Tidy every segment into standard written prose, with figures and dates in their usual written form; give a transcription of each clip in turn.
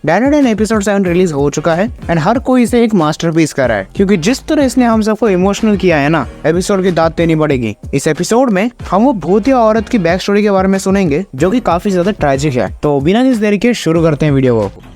डैनाडन episode 7 release हो चुका है एंड हर कोई इसे एक मास्टरपीस कर रहा है, क्योंकि जिस तरह इसने हम सबको इमोशनल किया है ना, एपिसोड की दाद देनी पड़ेगी। इस एपिसोड में हम वो भूतिया औरत की बैक स्टोरी के बारे में सुनेंगे जो कि काफी ज्यादा ट्रेजिक है। तो बिना किसी देरी के शुरू करते हैं वीडियो को।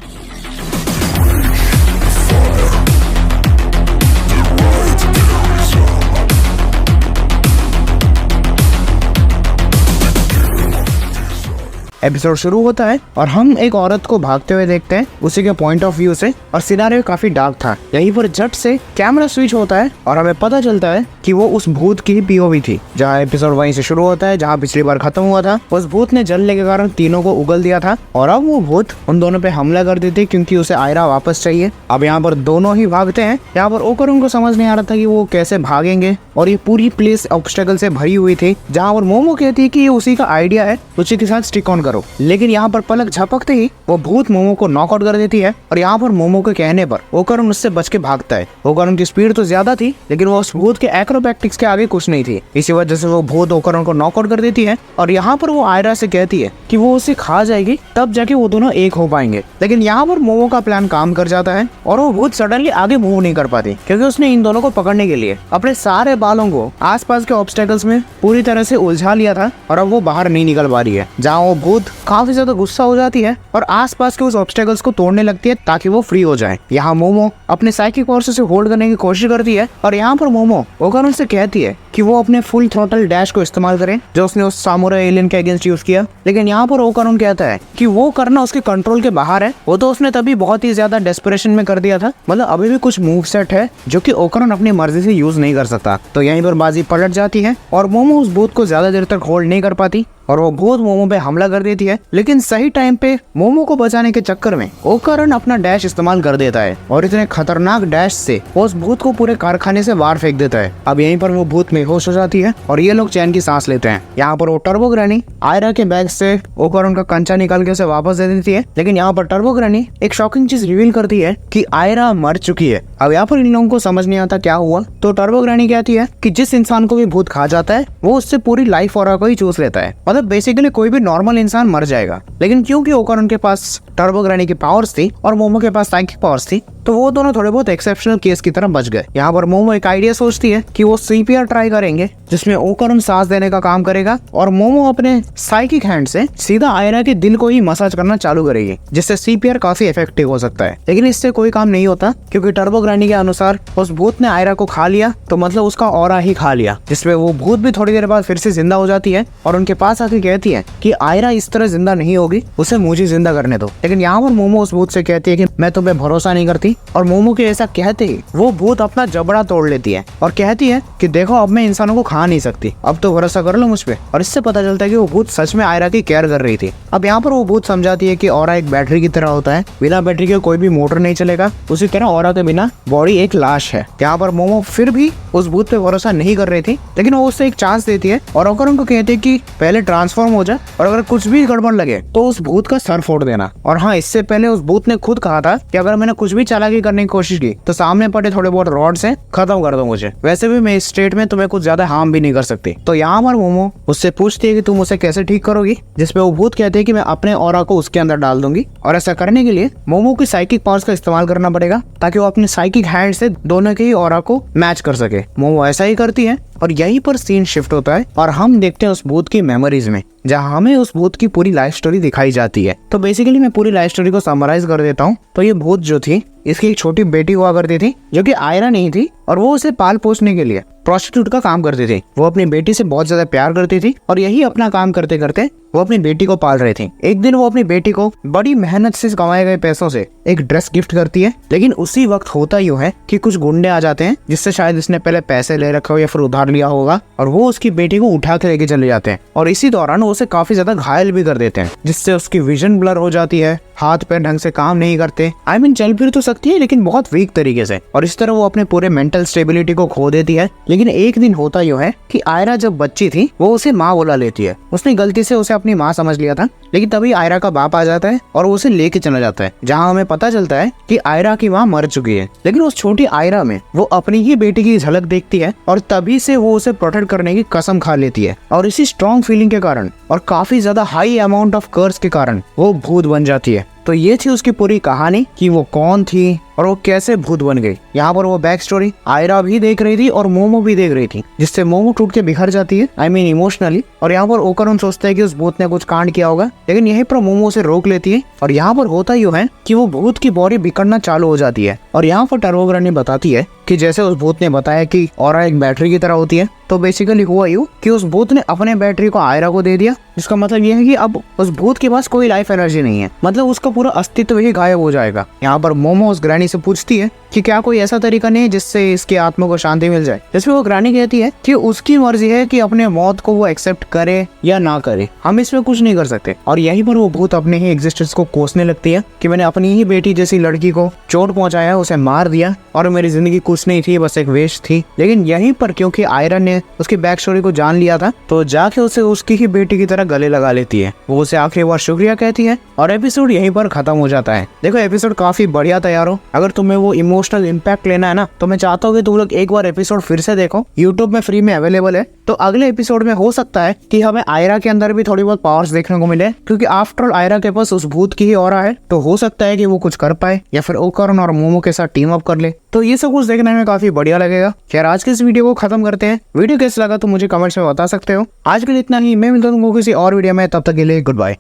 एपिसोड शुरू होता है और हम एक औरत को भागते हुए देखते हैं उसी के पॉइंट ऑफ व्यू से, और सिनारियो काफी डार्क था। यहीं पर झट से कैमरा स्विच होता है और हमें पता चलता है कि वो उस भूत की पीओवी थी। जहाँ एपिसोड वहीं से शुरू होता है जहाँ पिछली बार खत्म हुआ था। उस भूत ने जलने के कारण तीनों को उगल दिया था और अब वो भूत उन दोनों पे हमला कर देती क्योंकि उसे आयरा वापस चाहिए। अब यहाँ पर दोनों ही भागते हैं। यहाँ पर ओकरुन को समझ नहीं आ रहा था कि वो कैसे भागेंगे और ये पूरी प्लेस ऑब्स्टेकल से भरी हुई थी। जहाँ पर मोमो कहती है कि ये उसी का आइडिया है, उसी के साथ स्टिक ऑन करो। लेकिन यहाँ पर पलक झपकते ही वो भूत मोमो को नॉकआउट कर देती है और यहाँ पर मोमो के कहने पर ओकरुन उससे बच के भागता है। ओकरुन की स्पीड तो ज्यादा थी लेकिन वो उस भूत के एक्रोबैटिक्स के आगे कुछ नहीं थी। इसी वजह से वो भूत ओकरुन को नॉकआउट कर देती है और यहाँ पर वो आयरा से कहती है कि वो उसे खा जाएगी, तब जाके वो दोनों एक हो पाएंगे। लेकिन यहाँ पर मोमो का प्लान काम कर जाता है और वो भूत सडनली आगे मूव नहीं कर पाती क्योंकि उसने इन दोनों को पकड़ने के लिए अपने सारे बालों को आसपास के ऑब्स्टेकल्स में पूरी तरह से उलझा लिया था और अब वो बाहर नहीं निकल पा रही है। जहाँ वो भूत काफी ज्यादा गुस्सा हो जाती है और आसपास के उस ऑब्स्टेकल्स को तोड़ने लगती है ताकि वो फ्री हो जाए। यहाँ मोमो अपने साइकिक पावर से होल्ड करने की कोशिश करती है और यहाँ पर मोमो ओकरुन से कहती है कि वो अपने फुल थ्रॉटल डैश को इस्तेमाल करे जो उसने उस सामुराई एलियन के अगेंस्ट यूज किया। लेकिन यहाँ पर ओकरुन कहता है कि वो करना उसके कंट्रोल के बाहर है। वो तो उसने तभी बहुत ही ज्यादा डेस्परेशन में कर दिया था, मतलब अभी भी कुछ मूव सेट है जो कि ओकरुन अपनी मर्जी से यूज नहीं कर सकता। तो यहीं पर बाजी पलट जाती है और मोमो उस भूत को ज्यादा देर तक होल्ड नहीं कर पाती और वो भूत मोमो पे हमला कर देती है। लेकिन सही टाइम पे मोमो को बचाने के चक्कर में ओकरुन अपना डैश इस्तेमाल कर देता है और इतने खतरनाक डैश से वो उस भूत को पूरे कारखाने से बाहर फेंक देता है। अब यहीं पर वो भूत बेहोश हो जाती है और ये लोग चैन की सांस लेते हैं। यहाँ पर वो टर्बो ग्रैनी आयरा के बैग से ओकरुन का कंचा निकाल के उसे वापस दे देती है। लेकिन यहाँ पर टर्बो ग्रैनी एक शॉकिंग चीज रिवील करती है कि आयरा मर चुकी है। अब यहाँ पर इन लोगों को समझ नहीं आता क्या हुआ। तो टर्बो ग्रैनी कहती है कि जिस इंसान को भी भूत खा जाता है वो उससे पूरी लाइफ ऑरा को ही चूस लेता है, मतलब बेसिकली कोई भी नॉर्मल इंसान मर जाएगा। लेकिन क्योंकि ओकरुन के पास टर्बो ग्रैनी की पावर्स थी और मोमो के पास साइकिक पावर्स थी तो वो दोनों थोड़े बहुत एक्सेप्शनल केस की तरह बच गए। यहाँ पर मोमो एक आइडिया सोचती है कि वो सीपीआर ट्राई करेंगे जिसमें ओकरुन सांस देने का काम करेगा और मोमो अपने साइकिक हैंड से सीधा आयरा के दिल को ही मसाज करना चालू करेगी, जिससे सीपीआर काफी इफेक्टिव हो सकता है। लेकिन इससे कोई काम नहीं होता क्योंकि टर्बो ग्रैनी के अनुसार उस भूत ने आयरा को खा लिया तो मतलब उसका ऑरा ही खा लिया, जिसमें वो भूत भी थोड़ी देर बाद फिर से जिंदा हो जाती है और उनके पास आके कहती है कि आयरा इस तरह जिंदा नहीं होगी, उसे मुझे जिंदा करने दो। लेकिन यहाँ पर मोमो उस भूत से कहती है कि मैं तुम्हें भरोसा नहीं करती और मोमो के ऐसा कहते ही वो भूत अपना जबड़ा तोड़ लेती है और कहती है कि देखो अब मैं इंसानों को खा नहीं सकती, अब तो भरोसा कर लो मुझ पे। और इससे पता चलता है कि वो भूत सच में आयरा की केयर कर रही थी। अब यहाँ पर वो भूत समझाती है कि ऑरा एक बैटरी की तरह होता है, बिना बैटरी के कोई भी मोटर नहीं चलेगा, उसी तरह ऑरा के बिना बॉडी एक लाश है। यहाँ पर मोमो फिर भी उस भूत पे भरोसा नहीं कर रही थी लेकिन वो उससे एक चांस देती है और ओकरुन को कहती है कि पहले ट्रांसफॉर्म हो जा और अगर कुछ भी गड़बड़ लगे तो उस भूत का सर फोड़ देना। और हाँ, इससे पहले उस भूत ने खुद कहा था कि अगर मैंने कुछ भी चालाकी करने की कोशिश की तो सामने पड़े थोड़े बहुत रॉड से खत्म कर दो मुझे, वैसे भी मैं इस स्टेट में तुम्हें कुछ ज्यादा हार्म भी नहीं कर सकती। तो यहाँ पर मोमो उससे पूछती है कि तुम उसे कैसे ठीक करोगी, जिसपे वो भूत कहते हैं कि मैं अपने ऑरा को उसके अंदर डाल दूंगी और ऐसा करने के लिए मोमो की साइकिक पावर्स का इस्तेमाल करना पड़ेगा ताकि वो अपने साइकिक हैंड से दोनों के ही ऑरा को मैच कर सके। मोमो ऐसा ही करती है और यहीं पर सीन शिफ्ट होता है और हम देखते हैं उस भूत की मेमोरीज में, जहाँ हमें उस भूत की पूरी लाइफ स्टोरी दिखाई जाती है। तो बेसिकली मैं पूरी लाइफ स्टोरी को समराइज कर देता हूँ। तो ये भूत जो थी इसकी एक छोटी बेटी हुआ करती थी जो कि आयरा नहीं थी और वो उसे पाल पोसने के लिए प्रोस्टिट्यूट का काम करती थी। वो अपनी बेटी से बहुत ज्यादा प्यार करती थी और यही अपना काम करते करते वो अपनी बेटी को पाल रहे थे। एक दिन वो अपनी बेटी को बड़ी मेहनत से कमाए गए पैसों से एक ड्रेस गिफ्ट करती है। लेकिन उसी वक्त होता यूं है कि कुछ गुंडे आ जाते हैं जिससे शायद इसने पहले पैसे ले रखे हो या फिर उधार लिया होगा और वो उसकी बेटी को उठा के लेके चले जाते हैं और इसी दौरान वो उसे काफी ज्यादा घायल भी कर देते हैं, जिससे उसकी विजन ब्लर हो जाती है, हाथ पैर ढंग से काम नहीं करते। आई मीन चल फिर तो सकती है लेकिन बहुत वीक तरीके से, और इस तरह वो अपने पूरे मेंटल स्टेबिलिटी को खो देती है। लेकिन एक दिन होता यूं है कि आयरा जब बच्ची थी वो उसे माँ बुला लेती है। उसने गलती से उसे अपनी माँ समझ लिया था, लेकिन तभी आयरा का बाप आ जाता है और वो उसे लेके चला जाता है, जहाँ हमें पता चलता है कि आयरा की माँ मर चुकी है। लेकिन उस छोटी आयरा में वो अपनी ही बेटी की झलक देखती है और तभी से वो उसे प्रोटेक्ट करने की कसम खा लेती है। और इसी स्ट्रॉन्ग फीलिंग के कारण और काफी ज्यादा हाई अमाउंट ऑफ कर्स के कारण वो भूत बन जाती है। तो ये थी उसकी पूरी कहानी कि वो कौन थी और वो कैसे भूत बन गई। यहाँ पर वो बैक स्टोरी आयरा भी देख रही थी और मोमो भी देख रही थी, जिससे मोमो टूट के बिखर जाती है, आई मीन इमोशनली। और यहाँ पर ओकरुन सोचता है कि उस भूत ने कुछ कांड किया होगा, लेकिन यहीं पर मोमो उसे रोक लेती है। और यहाँ पर होता यूँ है कि वो भूत की बॉडी बिखरना चालू हो जाती है। और यहाँ पर टर्बोग्रानी बताती है कि जैसे उस भूत ने बताया कि ऑरा एक बैटरी की तरह होती है, तो बेसिकली हुआ यूँ कि उस भूत ने अपने बैटरी को आयरा को दे दिया, जिसका मतलब ये है कि अब उस भूत के पास कोई लाइफ एनर्जी नहीं है, मतलब उसका पूरा अस्तित्व ही गायब हो जाएगा। यहाँ पर मोमो उस ग्रैनी से पूछती है कि क्या कोई ऐसा तरीका नहीं है जिससे इसकी आत्मा को शांति मिल जाए, जिसमें वो ग्रैनी कहती है कि उसकी मर्जी है कि अपने मौत को वो एक्सेप्ट करे या ना करे, हम इसमें कुछ नहीं कर सकते। और यहीं पर वो भूत अपने ही एग्जिस्टेंस को कोसने लगती है कि मैंने अपनी ही बेटी जैसी लड़की को चोट पहुंचाया, उसे मार दिया और मेरी जिंदगी कुछ नहीं थी, बस एक वेस्ट थी। लेकिन यहीं पर क्योंकि आयरन ने उसकी बैक स्टोरी को जान लिया था, तो जाके उसे उसकी ही बेटी की तरह गले लगा लेती है। वो उसे आखिरी बार शुक्रिया कहती है और एपिसोड यहीं पर खत्म हो जाता है। देखो एपिसोड काफी बढ़िया तैयार हो। अगर तुम्हें वो इमोशनल इम्पैक्ट लेना है ना, तो मैं चाहता हूँ कि तुम लोग एक बार एपिसोड फिर से देखो, यूट्यूब में फ्री में अवेलेबल है। तो अगले एपिसोड में हो सकता है कि हमें आयरा के अंदर भी थोड़ी बहुत पावर्स देखने को मिले, क्योंकि आफ्टर ऑल आयरा के पास उस भूत की ही ऑरा है, तो हो सकता है कि वो कुछ कर पाए या फिर ओकरुन और मोमो के साथ टीम अप कर ले। तो ये सब कुछ देखने में काफी बढ़िया लगेगा। खैर आज के इस वीडियो को खत्म करते हैं। वीडियो कैसा लगा तो मुझे कमेंट्स में बता सकते हो। आज के लिए इतना ही, मैं मिलता हूँ किसी और वीडियो में, तब तक के लिए गुड बाय।